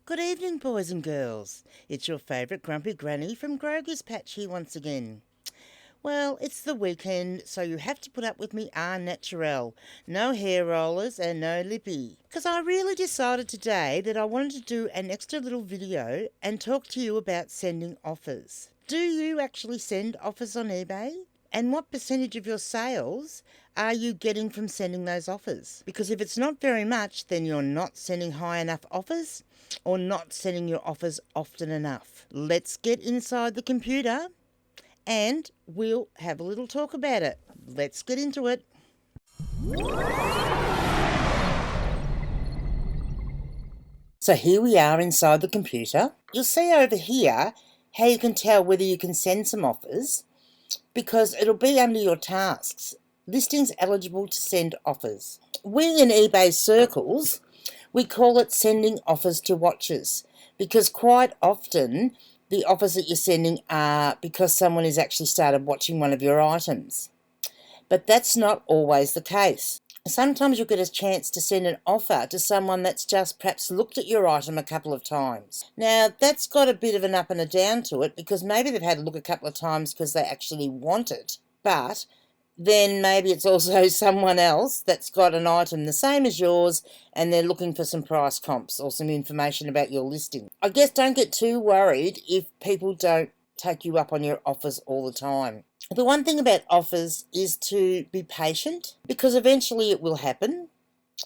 Good evening, boys and girls. It's your favourite grumpy granny from Grogu's Patch here once again. Well, it's the weekend, so you have to put up with me au naturel. No hair rollers and no lippy. Because I really decided today that I wanted to do an extra little video and talk to you about sending offers. Do you actually send offers on eBay? And what percentage of your sales are you getting from sending those offers? Because if it's not very much, then you're not sending high enough offers or not sending your offers often enough. Let's get inside the computer and we'll have a little talk about it. Let's get into it. So here we are inside the computer. You'll see over here how you can tell whether you can send some offers, because it'll be under your tasks. Listings eligible to send offers. We in eBay circles, we call it sending offers to watchers, because quite often the offers that you're sending are because someone has actually started watching one of your items. But that's not always the case. Sometimes you'll get a chance to send an offer to someone that's just perhaps looked at your item a couple of times. Now, that's got a bit of an up and a down to it, because maybe they've had a look a couple of times because they actually want it, but then maybe it's also someone else that's got an item the same as yours and they're looking for some price comps or some information about your listing. I guess don't get too worried if people don't take you up on your offers all the time. The one thing about offers is to be patient, because eventually it will happen.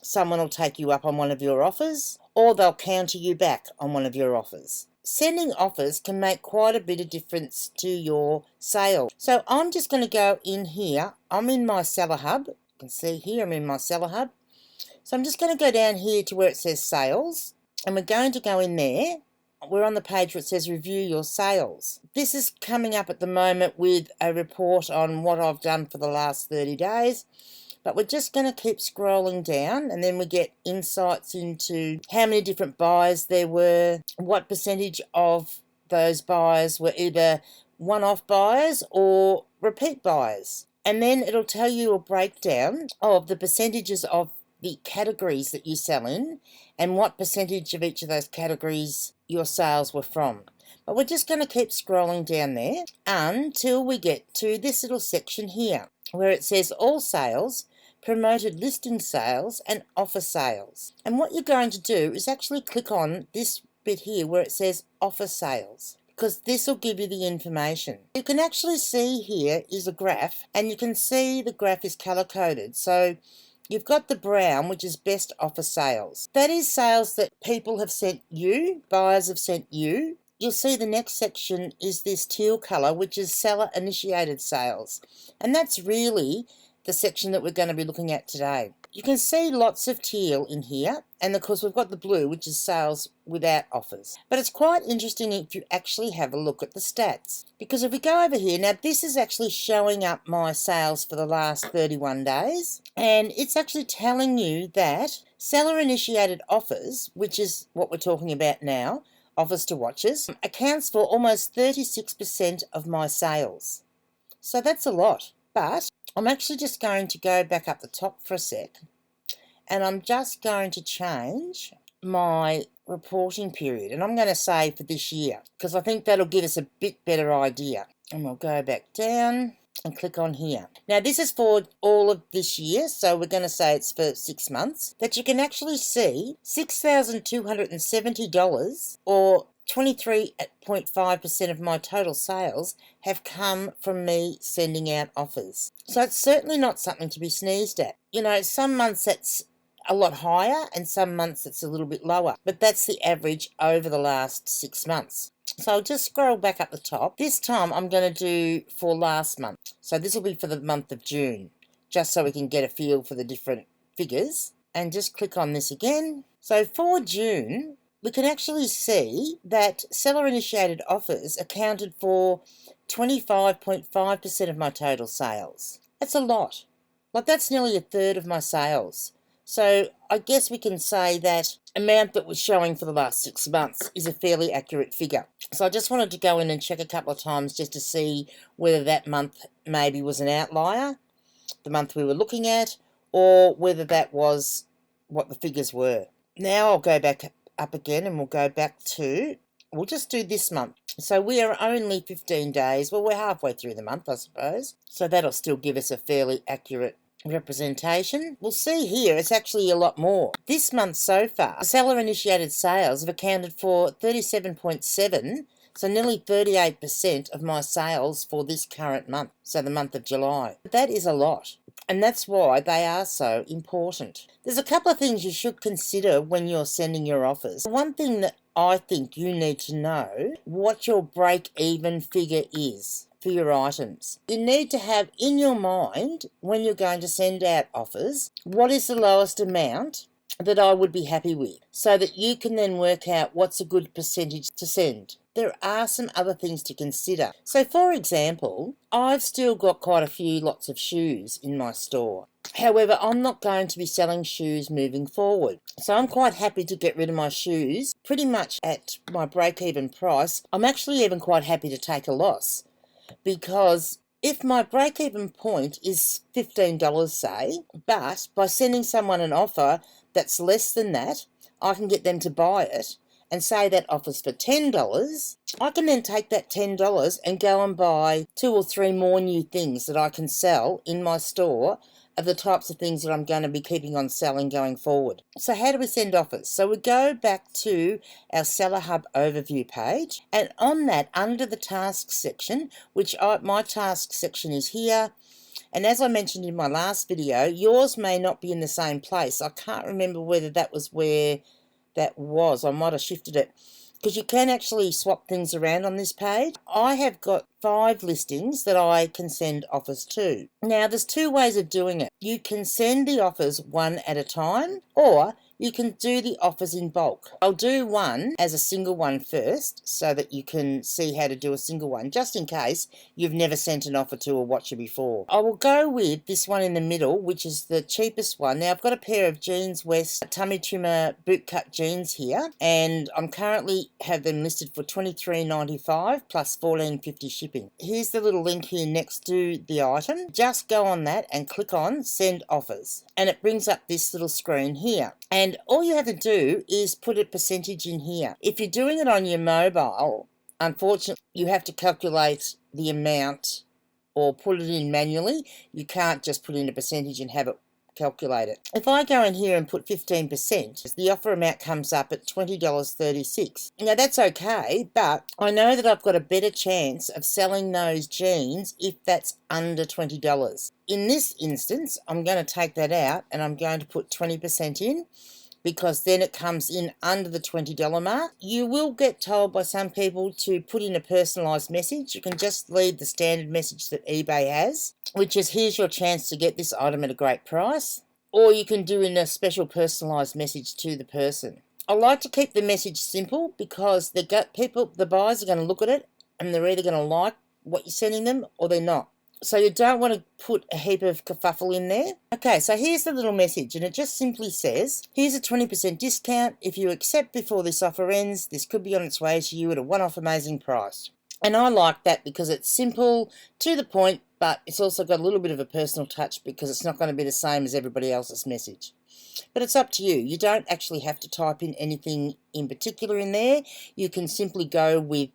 Someone will take you up on one of your offers, or they'll counter you back on one of your offers. Sending offers can make quite a bit of difference to your sale. So I'm just going to go in here. I'm in my Seller Hub. You can see here I'm in my Seller Hub. So I'm just going to go down here to where it says sales, and we're going to go in there. We're on the page where it says review your sales. This is coming up at the moment with a report on what I've done for the last 30 days. But we're just going to keep scrolling down, and then we get insights into how many different buyers there were, what percentage of those buyers were either one-off buyers or repeat buyers. And then it'll tell you a breakdown of the percentages of the categories that you sell in and what percentage of each of those categories your sales were from. But we're just going to keep scrolling down there until we get to this little section here where it says all sales, promoted listing sales and offer sales. And what you're going to do is actually click on this bit here where it says offer sales, because this will give you the information. You can actually see here is a graph, and you can see the graph is color coded. So you've got the brown, which is best offer sales. That is sales that people have sent you, buyers have sent you. You'll see the next section is this teal colour, which is seller initiated sales. And that's really the section that we're going to be looking at today. You can see lots of teal in here, and of course we've got the blue, which is sales without offers. But it's quite interesting if you actually have a look at the stats, because if we go over here, now this is actually showing up my sales for the last 31 days, and it's actually telling you that seller initiated offers, which is what we're talking about now, offers to watchers, accounts for almost 36% of my sales. So that's a lot. But I'm actually just going to go back up the top for a sec, and I'm just going to change my reporting period, and I'm going to say for this year, because I think that'll give us a bit better idea. And we'll go back down and click on here. Now this is for all of this year, so we're going to say it's for 6 months. That you can actually see $6,270 or 23.5% of my total sales have come from me sending out offers. So it's certainly not something to be sneezed at. You know, some months it's a lot higher and some months it's a little bit lower, but that's the average over the last 6 months. So I'll just scroll back up the top. This time I'm going to do for last month. So this will be for the month of June, just so we can get a feel for the different figures. And just click on this again. So for June, we can actually see that seller-initiated offers accounted for 25.5% of my total sales. That's a lot. Like, that's nearly a third of my sales. So I guess we can say that amount that was showing for the last 6 months is a fairly accurate figure. So I just wanted to go in and check a couple of times just to see whether that month maybe was an outlier, the month we were looking at, or whether that was what the figures were. Now I'll go back up again and we'll go back to, we'll just do this month. So we are only 15 days. Well, we're halfway through the month, I suppose. So that'll still give us a fairly accurate representation. We'll see here it's actually a lot more. This month so far, seller-initiated sales have accounted for 37.7, so nearly 38% of my sales for this current month, so the month of July. That is a lot. And that's why they are so important. There's a couple of things you should consider when you're sending your offers. One thing that I think you need to know what your break-even figure is for your items. You need to have in your mind, when you're going to send out offers, what is the lowest amount that I would be happy with, so that you can then work out what's a good percentage to send. There are some other things to consider. So for example, I've still got quite a few lots of shoes in my store. However, I'm not going to be selling shoes moving forward. So I'm quite happy to get rid of my shoes pretty much at my break-even price. I'm actually even quite happy to take a loss, because if my break-even point is $15, say, but by sending someone an offer that's less than that, I can get them to buy it, and say that offers for $10, I can then take that $10 and go and buy 2 or 3 more new things that I can sell in my store of the types of things that I'm going to be keeping on selling going forward. So how do we send offers? So we go back to our Seller Hub overview page, and on that, under the tasks section, which my task section is here, and as I mentioned in my last video, yours may not be in the same place. I can't remember whether that was where that was. I might have shifted it, because you can actually swap things around on this page. I have got 5 listings that I can send offers to. Now, there's 2 ways of doing it. You can send the offers one at a time, or you can do the offers in bulk. I'll do one as a single one first, so that you can see how to do a single one, just in case you've never sent an offer to a watcher before. I will go with this one in the middle, which is the cheapest one. Now, I've got a pair of Jeans West tummy trimmer bootcut jeans here, and I'm currently have them listed for $23.95 plus $14.50 shipping. Here's the little link here next to the item. Just go on that and click on Send Offers, and it brings up this little screen here. And all you have to do is put a percentage in here. If you're doing it on your mobile, unfortunately, you have to calculate the amount or put it in manually. You can't just put in a percentage and have it calculate it. If I go in here and put 15%, the offer amount comes up at $20.36. Now that's okay, but I know that I've got a better chance of selling those jeans if that's under $20. In this instance, I'm going to take that out and I'm going to put 20% in, because then it comes in under the $20 mark. You will get told by some people to put in a personalised message. You can just leave the standard message that eBay has, which is, here's your chance to get this item at a great price. Or you can do in a special personalised message to the person. I like to keep the message simple, because the buyers are going to look at it and they're either going to like what you're sending them or they're not. So you don't want to put a heap of kerfuffle in there. Okay, so here's the little message, and it just simply says, here's a 20% discount. If you accept before this offer ends, this could be on its way to you at a one-off amazing price. And I like that because it's simple, to the point, but it's also got a little bit of a personal touch, because it's not going to be the same as everybody else's message. But it's up to you. You don't actually have to type in anything in particular in there. You can simply go with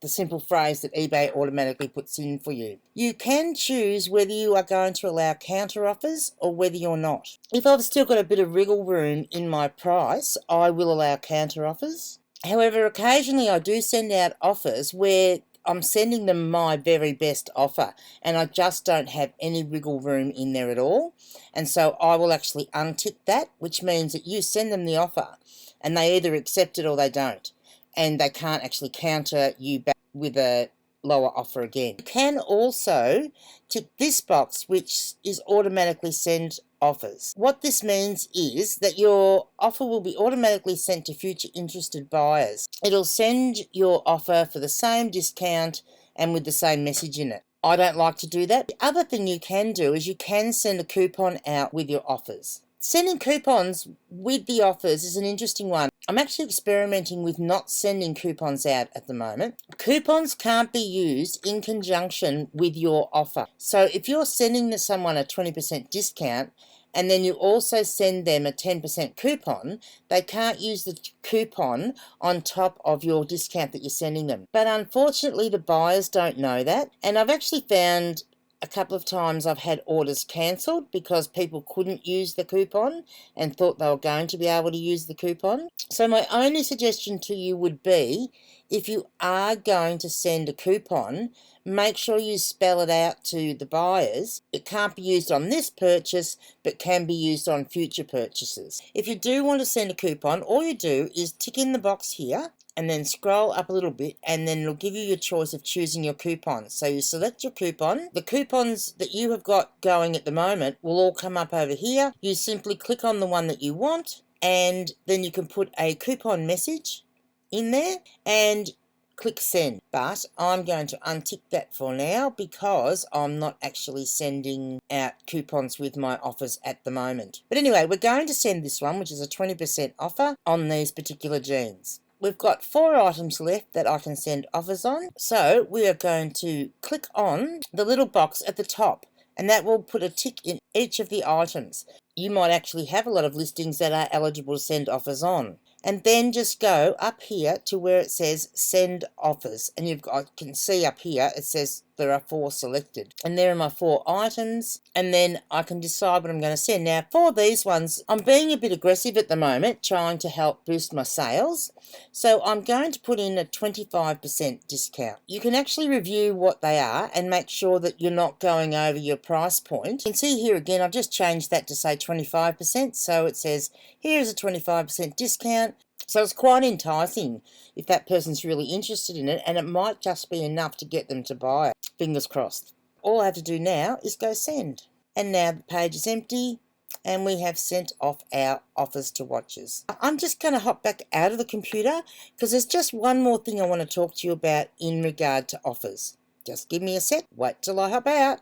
the simple phrase that eBay automatically puts in for you. You can choose whether you are going to allow counter offers or whether you're not. If I've still got a bit of wriggle room in my price, I will allow counter offers. However, occasionally I do send out offers where I'm sending them my very best offer and I just don't have any wriggle room in there at all. And so I will actually untick that, which means that you send them the offer and they either accept it or they don't. And they can't actually counter you back with a lower offer again. You can also tick this box, which is automatically send offers. What this means is that your offer will be automatically sent to future interested buyers. It'll send your offer for the same discount and with the same message in it. I don't like to do that. The other thing you can do is you can send a coupon out with your offers. Sending coupons with the offers is an interesting one. I'm actually experimenting with not sending coupons out at the moment. Coupons can't be used in conjunction with your offer. So if you're sending to someone a 20% discount and then you also send them a 10% coupon, they can't use the coupon on top of your discount that you're sending them. But unfortunately, the buyers don't know that. And I've actually found a couple of times I've had orders cancelled because people couldn't use the coupon and thought they were going to be able to use the coupon. So my only suggestion to you would be, if you are going to send a coupon, make sure you spell it out to the buyers. It can't be used on this purchase, but can be used on future purchases. If you do want to send a coupon, all you do is tick in the box here and then scroll up a little bit, and then it'll give you your choice of choosing your coupon. So you select your coupon. The coupons that you have got going at the moment will all come up over here. You simply click on the one that you want, and then you can put a coupon message in there and click send. But I'm going to untick that for now because I'm not actually sending out coupons with my offers at the moment. But anyway, we're going to send this one, which is a 20% offer on these particular jeans. We've got 4 items left that I can send offers on. So we are going to click on the little box at the top, and that will put a tick in each of the items. You might actually have a lot of listings that are eligible to send offers on. And then just go up here to where it says send offers. And I can see up here it says there are 4 selected. And there are my 4 items. And then I can decide what I'm going to send. Now for these ones, I'm being a bit aggressive at the moment, trying to help boost my sales. So I'm going to put in a 25% discount. You can actually review what they are and make sure that you're not going over your price point. You can see here again, I've just changed that to say 25%. So it says here's a 25% discount. So it's quite enticing if that person's really interested in it, and it might just be enough to get them to buy it. Fingers crossed. All I have to do now is go send. And now the page is empty and we have sent off our offers to watchers. I'm just going to hop back out of the computer because there's just one more thing I want to talk to you about in regard to offers. Just give me a sec. Wait till I hop out.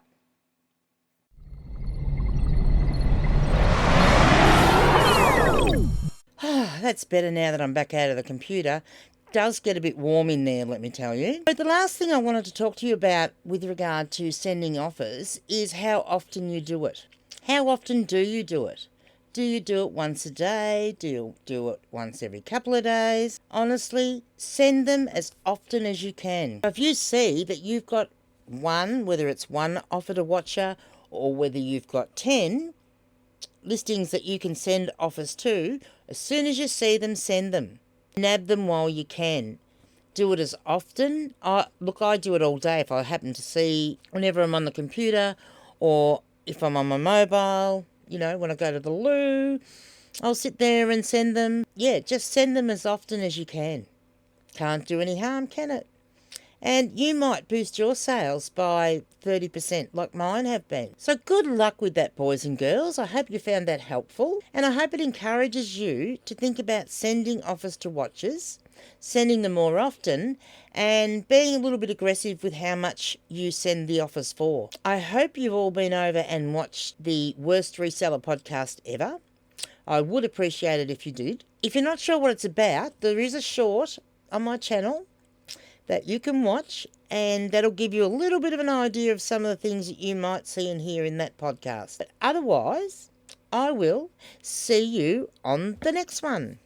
That's better now that I'm back out of the computer. It does get a bit warm in there, let me tell you. But the last thing I wanted to talk to you about with regard to sending offers is how often you do it. How often do you do it? Do you do it once a day? Do you do it once every couple of days? Honestly, send them as often as you can. If you see that you've got one, whether it's one offer to watcher or whether you've got 10 listings that you can send offers to, as soon as you see them, send them. Nab them while you can. Do it as often. I do it all day if I happen to see, whenever I'm on the computer or if I'm on my mobile, when I go to the loo, I'll sit there and send them. Yeah, just send them as often as you can. Can't do any harm, can it? And you might boost your sales by 30% like mine have been. So good luck with that, boys and girls. I hope you found that helpful. And I hope it encourages you to think about sending offers to watchers, sending them more often, and being a little bit aggressive with how much you send the offers for. I hope you've all been over and watched the Worst Reseller podcast ever. I would appreciate it if you did. If you're not sure what it's about, there is a short on my channel that you can watch, and that'll give you a little bit of an idea of some of the things that you might see and hear in that podcast. But otherwise, I will see you on the next one.